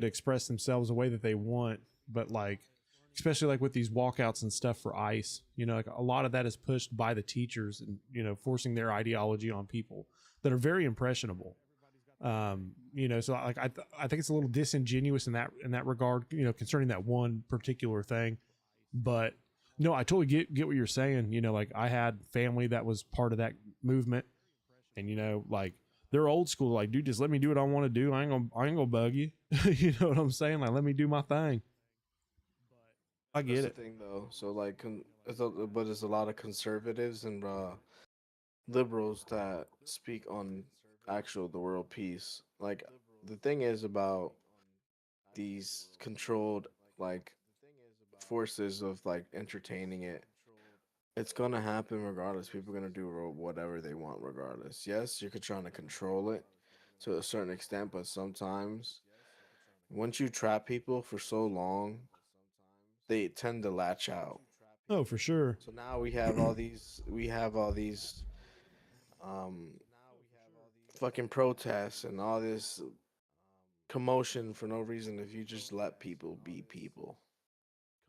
to express themselves the way that they want, but like especially like with these walkouts and stuff for ICE, like a lot of that is pushed by the teachers and forcing their ideology on people that are very impressionable. So like I think it's a little disingenuous in that regard, concerning that one particular thing. But no, I totally get what you're saying. Like I had family that was part of that movement, and like they're old school. Like, dude, just let me do what I want to do. I ain't gonna bug you. You know what I'm saying? Like, let me do my thing. I That's get the it. thing, though. So like, but there's a lot of conservatives and liberals that speak on actual the world peace. Like, the thing is about these controlled like forces of like entertaining it. It's gonna happen regardless. People are gonna do whatever they want regardless. Yes, you're trying to control it to a certain extent, but sometimes once you trap people for so long, they tend to latch out. Oh, for sure. So now we have all these um fucking protests and all this commotion for no reason if you just let people be people.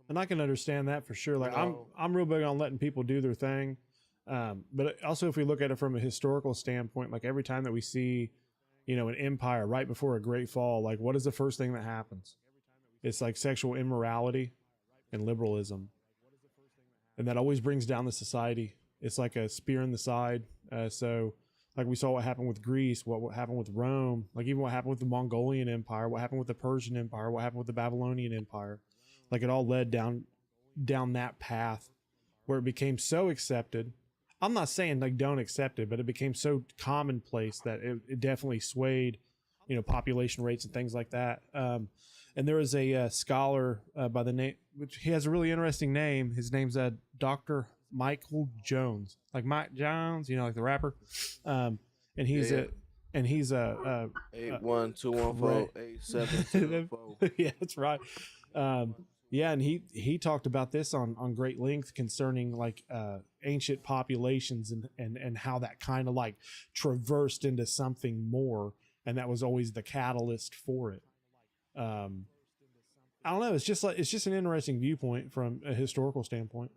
And I can understand that for sure. You Like I'm know, I'm real big on letting people do their thing. But also if we look at it from a historical standpoint, like every time that we see, an empire right before a great fall, like what is the first thing that happens? It's like sexual immorality and liberalism. And that always brings down the society. It's like a spear in the side. So like we saw what happened with Greece, what happened with Rome, like even what happened with the Mongolian Empire, what happened with the Persian Empire, what happened with the Babylonian Empire. Like it all led down that path where it became so accepted. I'm not saying like don't accept it, but it became so commonplace that it definitely swayed, population rates and things like that. And there was a scholar by the name, which he has a really interesting name. His name's Dr. Michael Jones, like Mike Jones, like the rapper. Um, and yeah, he's yeah. a and he's a 812148 Cra- 8774. yeah, that's right. Um, yeah, and he talked about this on great length concerning like ancient populations and how that kind of like traversed into something more, and that was always the catalyst for it. Um, I don't know. It's just an interesting viewpoint from a historical standpoint.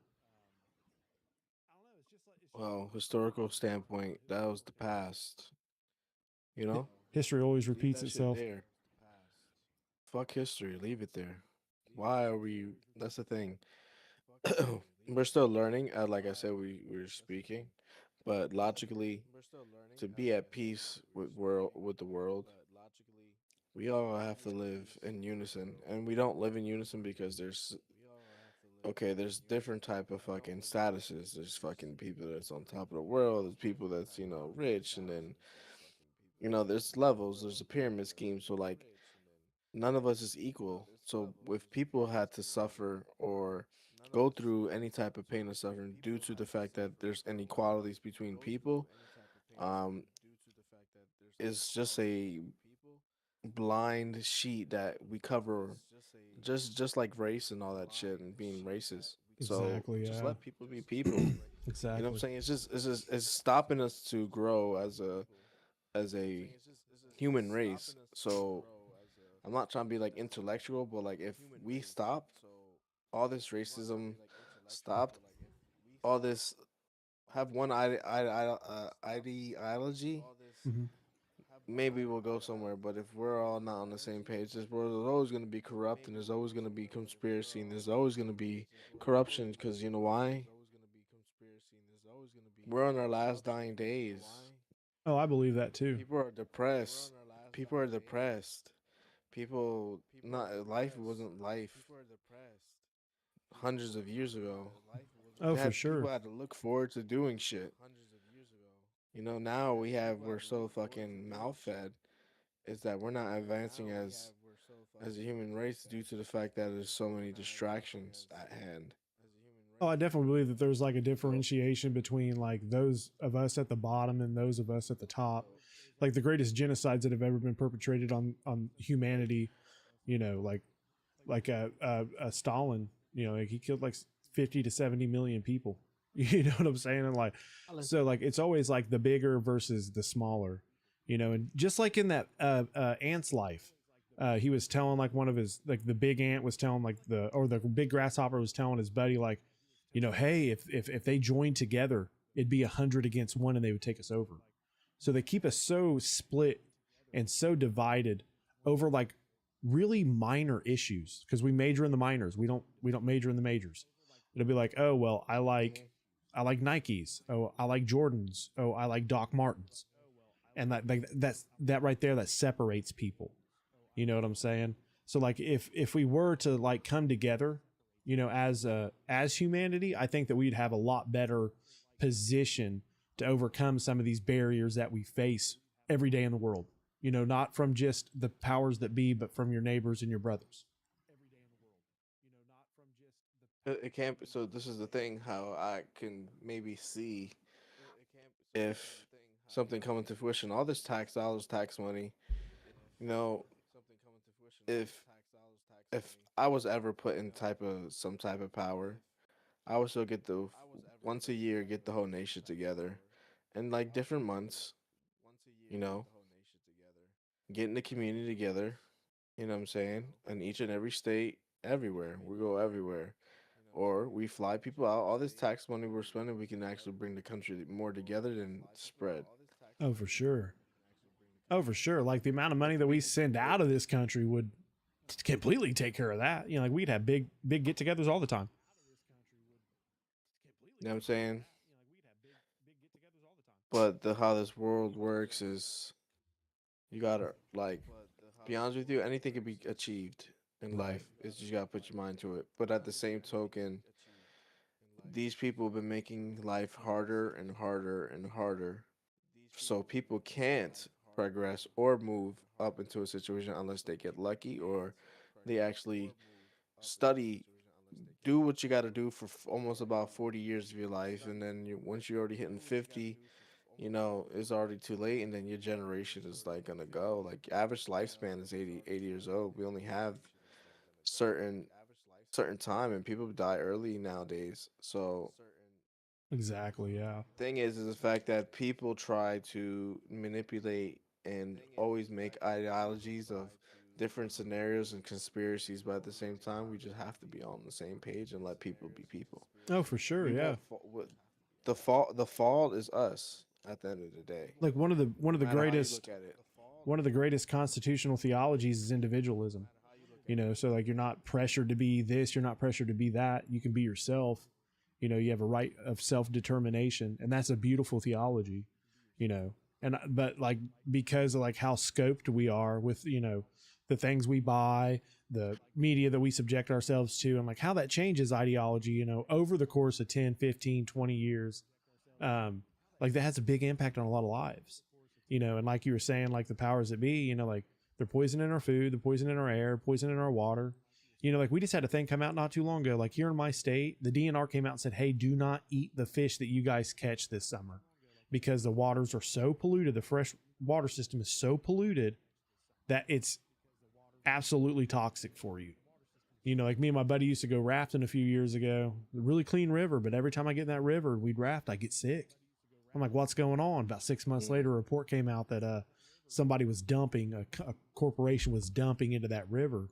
Well, historical standpoint, that was the past. You know, History always leave repeats that shit itself. there. Fuck history, leave it there. Why are we? That's the thing. We're still learning. Like I said, we're speaking, but logically, to be at peace with the world, we all have to live in unison, and we don't live in unison because there's okay, there's different type of fucking statuses. There's fucking people that's on top of the world. There's people that's rich, and then there's levels. There's a pyramid scheme. So like none of us is equal. So if people had to suffer or go through any type of pain or suffering due to the fact that there's inequalities between people, um, it's just a blind sheet that we cover just like race and all that shit and being racist. So Exactly. just Yeah. let people be people. You know what I'm Exactly. saying? It's stopping us to grow as a human race. So I'm not trying to be like intellectual, but like if we stopped all this racism, stopped all this, have one ideology, Hmm. maybe we'll go somewhere. But if we're all not on the same page, this world is always going to be corrupt, and there's always going to be conspiracy, and there's always going to be corruption. Because you know why? We're on our last dying days. Oh, I believe that too. People are depressed. People are depressed. People, not life wasn't life hundreds of years ago. Oh, They for had people sure. had to look forward to doing shit. Now we're so fucking malfed is that we're not advancing as a human race due to the fact that there's so many distractions at hand. Oh, I definitely believe that there's like a So differentiation between like those of us at the bottom and those of us at the top. Like the greatest genocides that have ever been perpetrated on humanity, like Stalin, like he killed like 50 to 70 million people. You know what I'm saying? And like, so like it's always like the bigger versus the smaller, and just like in that Ant's life. He was telling like one of his like the big ant was telling like the big grasshopper was telling his buddy like, you know, hey, if they joined together, it'd be 100 against one and they would take us over. So they keep us so split and so divided over like really minor issues because we major in the minors. We don't major in the majors. It'll be like, oh well, I like Nikes. Oh, I like Jordans. Oh, I like Doc Martens. And that right there that separates people. You know what I'm saying? So like if we were to like come together, you know, as humanity, I think that we'd have a lot better position to overcome some of these barriers that we face every day in the world. You know, not from just the powers that be, but from your neighbors and your brothers. It can't. So this is the thing. How I can maybe see if something coming to fruition. All this tax dollars, tax money. You know, if if I was ever put in type of some type of power, I would still get the once a year get the whole nation together, and like different months. You know, getting the community together. You know what I'm saying? In each and every state, everywhere. We go everywhere. Or we fly people out. All this tax money we're spending, we can actually bring the country more together than spread. Oh, for sure. Oh, for sure. Like the amount of money that we send out of this country would completely take care of that. You know, like we'd have big get-togethers all the time. You know what I'm saying? But the how this world works is you gotta like be honest with you, anything can be achieved in Right. life. It's just you gotta put your mind to it. But at the same token, these people have been making life harder and harder and harder. So people can't progress or move up into a situation unless they get lucky or they actually study, do what you got to do for almost about 40 years of your life. And then once you're already hitting 50, it's already too late. And then your generation is like going to go. Like average lifespan is 80 years old. We only have certain certain time and people die early nowadays. So Exactly. Yeah. thing is the fact that people try to manipulate and always make ideologies of different scenarios and conspiracies, but at the same time, we just have to be on the same page and let people be people. Oh, for sure. We Yeah. won't fall. The fall is us at the end of the day. Like one of No the matter how you greatest look at it. one of the greatest constitutional theologies is individualism. You know, so like you're not pressured to be this, you're not pressured to be that. You can be yourself. You know, you have a right of self-determination, and that's a beautiful theology, you know. And but like because of like how scoped we are with, you know, the things we buy, the media that we subject ourselves to, and like how that changes ideology, you know, over the course of 10, 15, 20 years. Um like that has a big impact on a lot of lives. You know, and like you were saying, like the powers that be, you know, like they're poisoning our food, they're poisoning our air, poisoning our water. You know, like we just had a thing come out not too long ago. Like here in my state, the DNR came out and said, hey, do not eat the fish that you guys catch this summer because the waters are so polluted. The fresh water system is so polluted that it's absolutely toxic for you. You know, like me and my buddy used to go rafting a few years ago, a really clean river, but every time I get in that river, we'd raft, I get sick. I'm like, what's going on? About 6 months Mm. later, a report came out that somebody was dumping, a corporation was dumping into that river.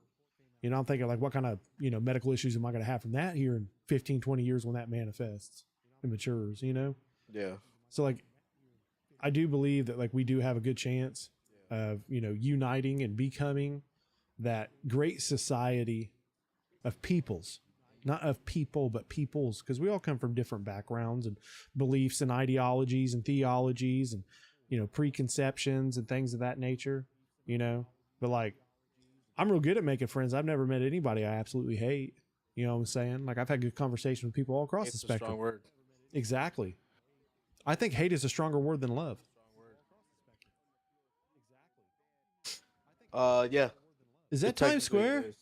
You know, I'm thinking like, what kind of, you know, medical issues am I going to have from that here in 15, 20 years when that manifests and matures, you know? Yeah. So like, I do believe that like we do have a good chance of, you know, uniting and becoming that great society of peoples, not of people, but peoples, because we all come from different backgrounds and beliefs and ideologies and theologies and, you know, preconceptions and things of that nature, you know, but like, I'm real good at making friends. I've never met anybody I absolutely hate. You know what I'm saying? Like I've had good conversation with people all across the It's a strong spectrum. word. Exactly. I think hate is a stronger word than love. Yeah, Is it that Times technically Square? is.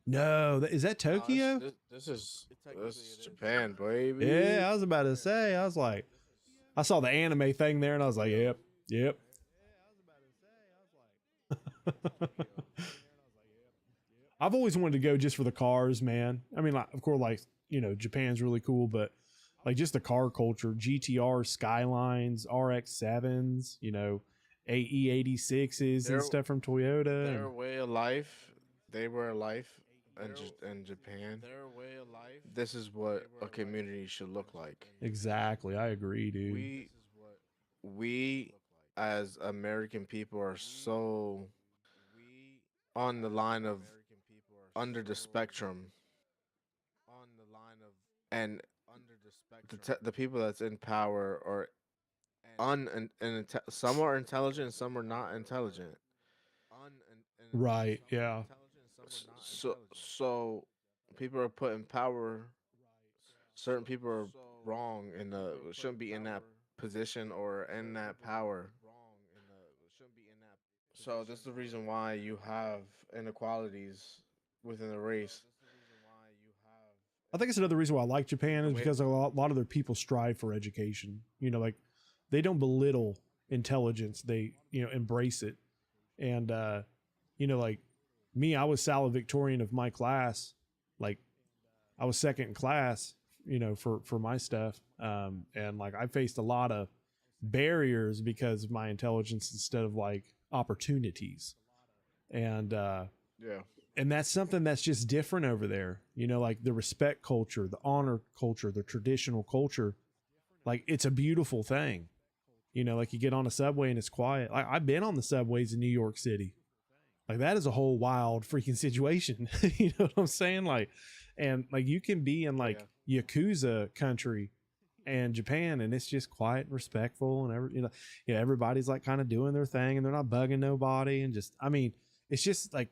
No, is that No, Tokyo? this is Japan, baby. Yeah, I was about to say. I was like, I saw the anime thing there, and I was like, yep, yep. I've always wanted to go just for the cars, man. I mean, like, of course, like you know, Japan's really cool, but like just the car culture, GTR Skylines, RX-7s, you know, AE86s and Their stuff from Toyota. their And way of life, they were life in Japan. This is what a community should look like. exactly, I agree, dude. We we as American people are so on the line of under the spectrum, and the people that's in power are some are intelligent, some are not intelligent. Right, yeah. So people are put in power. Certain people are wrong and shouldn't be in that position or in that power. So this is the reason why you have inequalities within the race. I think it's another reason why I like Japan The is way because a lot of their people strive for education. You know, like they don't belittle intelligence; they embrace it. And like me, I was valedictorian of my class. Like I was second in class. For my stuff. And like I faced a lot of barriers because of my intelligence instead of like opportunities. And Yeah, and that's something that's just different over there. Like the respect culture, the honor culture, the traditional culture. Like it's a beautiful thing. Like you get on a subway and it's quiet. Like I've been on the subways in New York City. Like that is a whole wild freaking situation. You know what I'm saying? Like, and like you can be in like Yakuza country and Japan, and it's just quiet and respectful, and everybody's like kind of doing their thing, and they're not bugging nobody, and just I mean, it's just like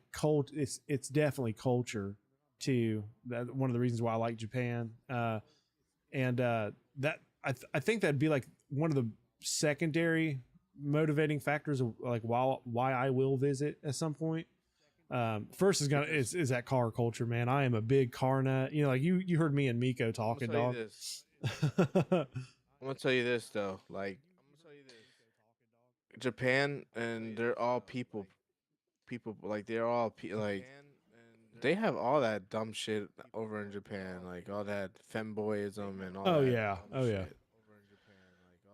it's definitely culture too. That one of the reasons why I like Japan. And that I think that'd be like one of the secondary motivating factors of like why I will visit at some point. First is that car culture, man. I am a big car nut. Like you heard me and Miko talking, dog. I'm gonna tell you this though, like Japan, and they're all people like they're all like they have all that dumb shit over in Japan, like all that femboyism and all Oh that yeah, dumb oh yeah. shit,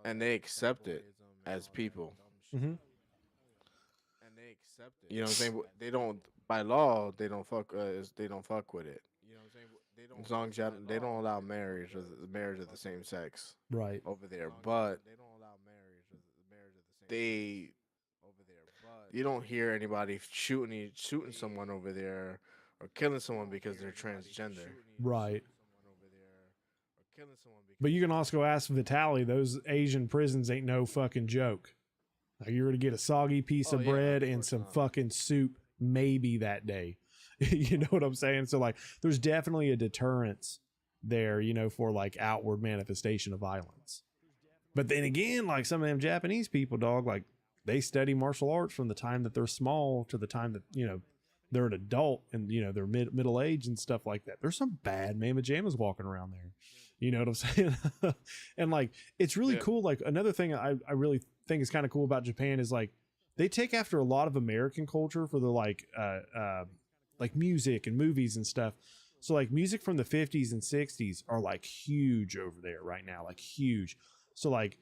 and they accept it as people. Mm-hmm. You know what I'm saying? They don't by law. They don't fuck with it. As long as they don't allow marriage of the same sex Right. over there, but they you don't hear anybody shooting someone over there or killing someone because they're transgender. Right. But you can also go ask Vitali. Those Asian prisons ain't no fucking joke. Like you're gonna get a soggy piece Oh, of yeah, bread of and course some not. fucking soup, maybe that day. You know what I'm saying? So like, there's definitely a deterrence there, for like outward manifestation of violence. But then again, like some of them Japanese people, dog, like they study martial arts from the time that they're small to the time that they're an adult and they're middle age and stuff like that. There's some bad mamma jammas walking around there. You know what I'm saying? And like it's really Yeah. cool. Like another thing I really think is kind of cool about Japan is like they take after a lot of American culture for the like music and movies and stuff. So like music from the 50s and 60s are like huge over there right now, like huge. So like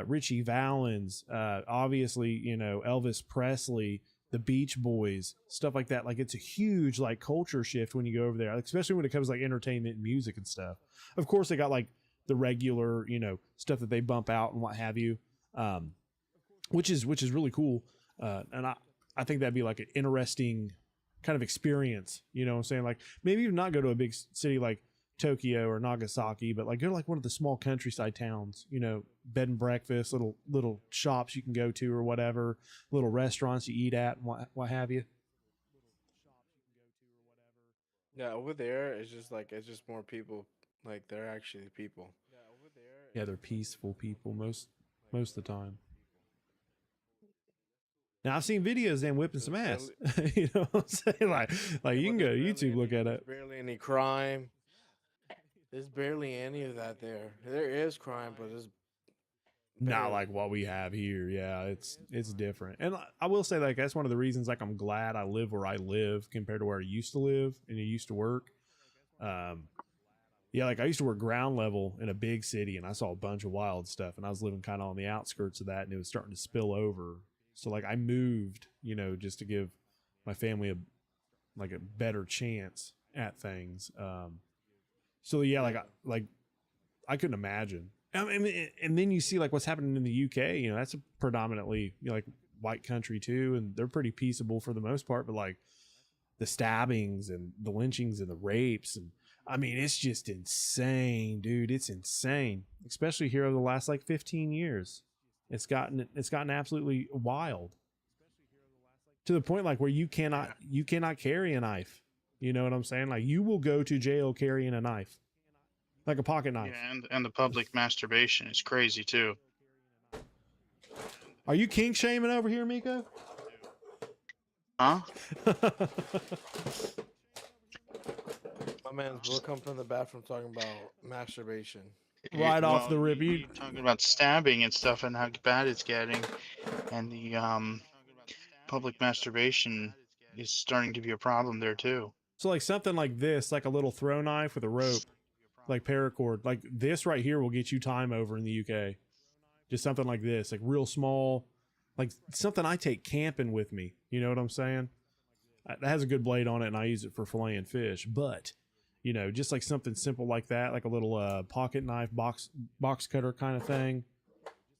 Richie Valens, obviously, Elvis Presley, the Beach Boys, stuff like that. Like it's a huge like culture shift when you go over there, like, especially when it comes to, like entertainment and music and stuff. Of course, they got like the regular, stuff that they bump out and what have you, which is really cool. And I think that'd be like an interesting kind of experience. You know what I'm saying? Like maybe even not go to a big city like Tokyo or Nagasaki, but like go to like one of the small countryside towns, bed and breakfast, little shops you can go to or whatever, little restaurants you eat at and what have you. Yeah, over there it's just more people. Like they're actually people. Yeah, they're peaceful people most of the time. Now I've seen videos of them whipping some ass. You know what I'm saying? Like you can go to YouTube, look at it. There's barely any crime. There's barely any of that there. There is crime, but it's Not barely. like what we have here. Yeah, it's different. And I will say, like, that's one of the reasons, like, I'm glad I live where I live compared to where I used to live and I used to work. Yeah, like I used to work ground level in a big city and I saw a bunch of wild stuff, and I was living kind of on the outskirts of that, and it was starting to spill over. So like I moved, you know, just to give my family a better chance at things. So yeah, like I couldn't imagine. I mean, and then you see like what's happening in the UK. You know, that's a predominantly, you know, like white country too, and they're pretty peaceable for the most part. But like the stabbings and the lynchings and the rapes, and I mean, it's just insane, dude. It's insane, especially here over the last like 15 years. It's gotten absolutely wild to the point like where you cannot carry a knife. You know what I'm saying? Like you will go to jail carrying a knife, like a pocket knife. Yeah, and the public masturbation is crazy too. Are you king shaming over here, Miko? Huh? My man will come from the bathroom talking about masturbation. Right off the rip, you talking about stabbing and stuff and how bad it's getting, and the public masturbation is starting to be a problem there too. So like something like this, like a little throw knife with a rope, like paracord, like this right here will get you time over in the UK. Just something like this, like real small, like something I take camping with me. You know what I'm saying? That has a good blade on it, and I use it for filleting fish. But you know, just like something simple like that, like a little pocket knife, box cutter kind of thing.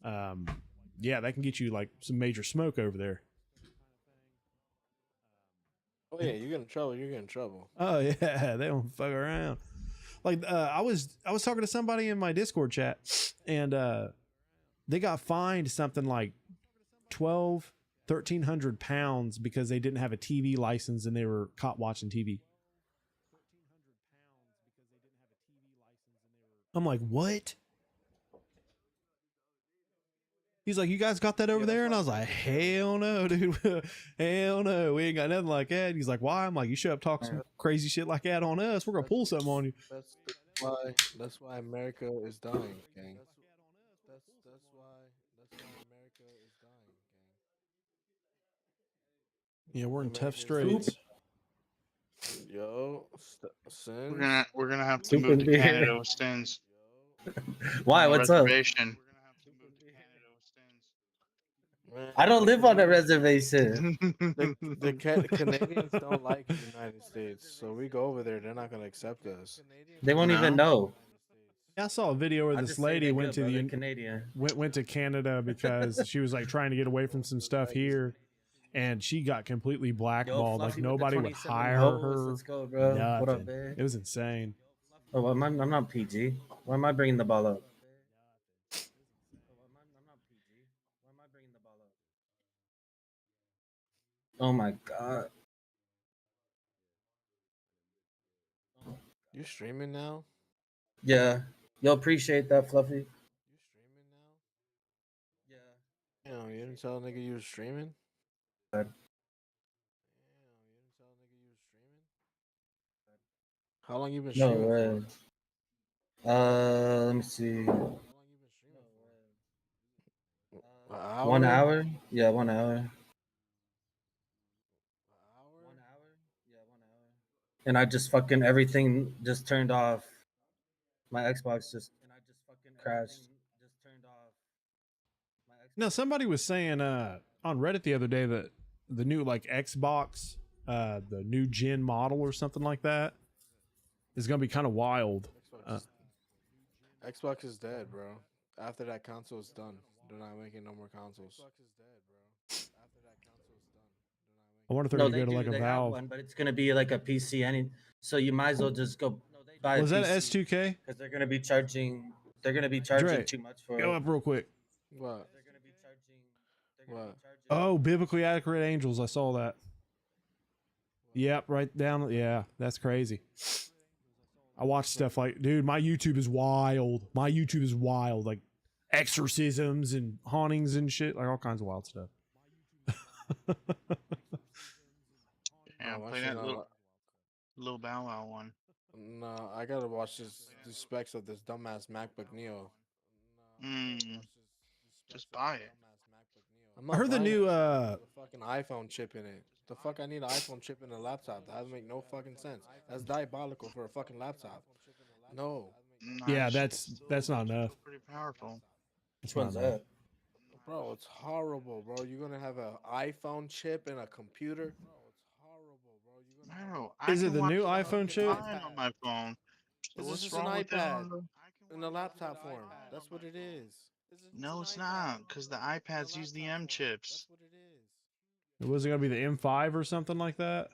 Yeah, that can get you like some major smoke over there. Oh yeah, you get in trouble. You get in trouble. Oh yeah, they don't fuck around. Like I was talking to somebody in my Discord chat, and they got fined something like 1,300 pounds because they didn't have a TV license and they were caught watching TV. I'm like, what? He's like, you guys got that over there? And I was like, hell no, dude. Hell no. We ain't got nothing like that. He's like, why? I'm like, you should have talked some crazy shit like that on us. We're going to pull something on you. That's why America is dying, gang. That's why America is dying, gang. Yeah, we're in tough America's- straits. Yo, Sins. We're gonna have to move to Stupid. Canada with Stins. Why? On the What's up? reservation. Man, I don't live on a reservation. the Canadians don't like the United States, so we go over there. They're not gonna accept us. They won't even know. I saw a video where I this just say lady they're went good, to bro. the They're Canadian. went to Canada because she was like trying to get away from some stuff here, and she got completely blackballed. Like Fluffy with the nobody would 27 hire hoes. her. Let's go, bro. What up, Nothing. man? It was insane. Oh, well, I'm not PG. Why am I bringing the ball up? Oh my god. You streaming now? Yeah. Yo, appreciate that, Fluffy. You streaming now? Yeah. Damn, you didn't tell a nigga you was streaming? God. Damn, you didn't tell a nigga you was streaming? How long you been No streaming way. for? Let me see. How long you been streaming for? An hour? 1 hour? Yeah, 1 hour. An hour? And I just fucking everything just turned off. My Xbox just crashed. No, somebody was saying on Reddit the other day that the new like Xbox, the new gen model or something like that, is gonna be kind of wild. Xbox is dead, bro. After that console is done, they're not making no more consoles. Xbox is dead, bro. After that console is done, I wonder if they're No, gonna they go to do. like a They have Valve. one, but it's gonna be like a PC. So you might as well just go buy. Was a that PC, S2K? because they're gonna be charging. They're gonna be charging Dre, too much for. Go up real quick. What? They're gonna be charging. What? Oh, biblically accurate angels. I saw that. Yep, right down. Yeah, that's crazy. I watch stuff like, dude, my YouTube is wild. My YouTube is wild. Like exorcisms and hauntings and shit, like all kinds of wild stuff. Yeah, Oh, I play should that not little Bow Wow one. No, I gotta watch the specs of this dumbass MacBook Neo. Just buy it. I'm I heard the buying new it. The fucking iPhone chip in it. The fuck I need an iPhone chip in a laptop? That doesn't make no fucking sense. That's diabolical for a fucking laptop. No. Yeah, Nice. that's not enough. Pretty powerful. Which one's not bad. that? Bro, it's horrible, bro. You're gonna have an iPhone chip in a computer. No, I Is it can the watch new it iPhone fine chip? on my phone. So This is what's just an wrong with it iPad on the? in a laptop form. That's what it is. No, it's not, because the iPads use the M chips. It wasn't gonna be the M5 or something like that.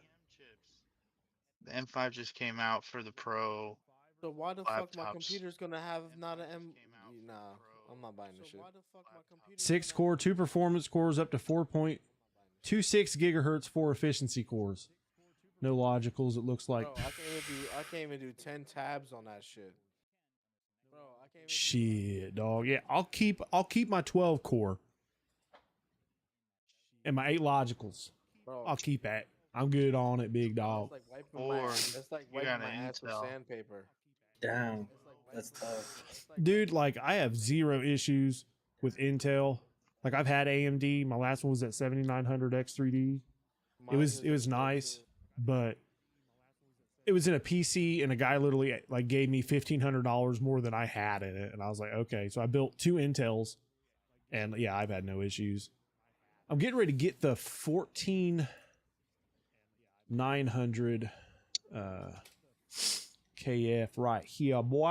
The M5 just came out for the Pro. So why the fuck my Laptops. computer's gonna have not an M? Nah, I'm not buying this shit. 6-core, 2 performance cores, up to 4.26 gigahertz, 4 efficiency cores. No logicals. It looks like. Bro, I can't even do 10 tabs on that shit. Bro, I can't even Shit, dog. Yeah, I'll keep my 12 core and my 8 logicals. Bro, I'll keep that. I'm good on it, big dog. that's like wiping my, Or that's like you wiping got my an ass with Intel. sandpaper. Damn, that's tough. Dude, like I have zero issues with Intel. Like I've had AMD. My last one was at 7900 X3D. It was nice, but it was in a PC, and a guy literally like gave me $1,500 more than I had in it, and I was like, okay. So I built 2 Intels, and yeah, I've had no issues. I'm getting ready to get the 14900 KF right here, boy.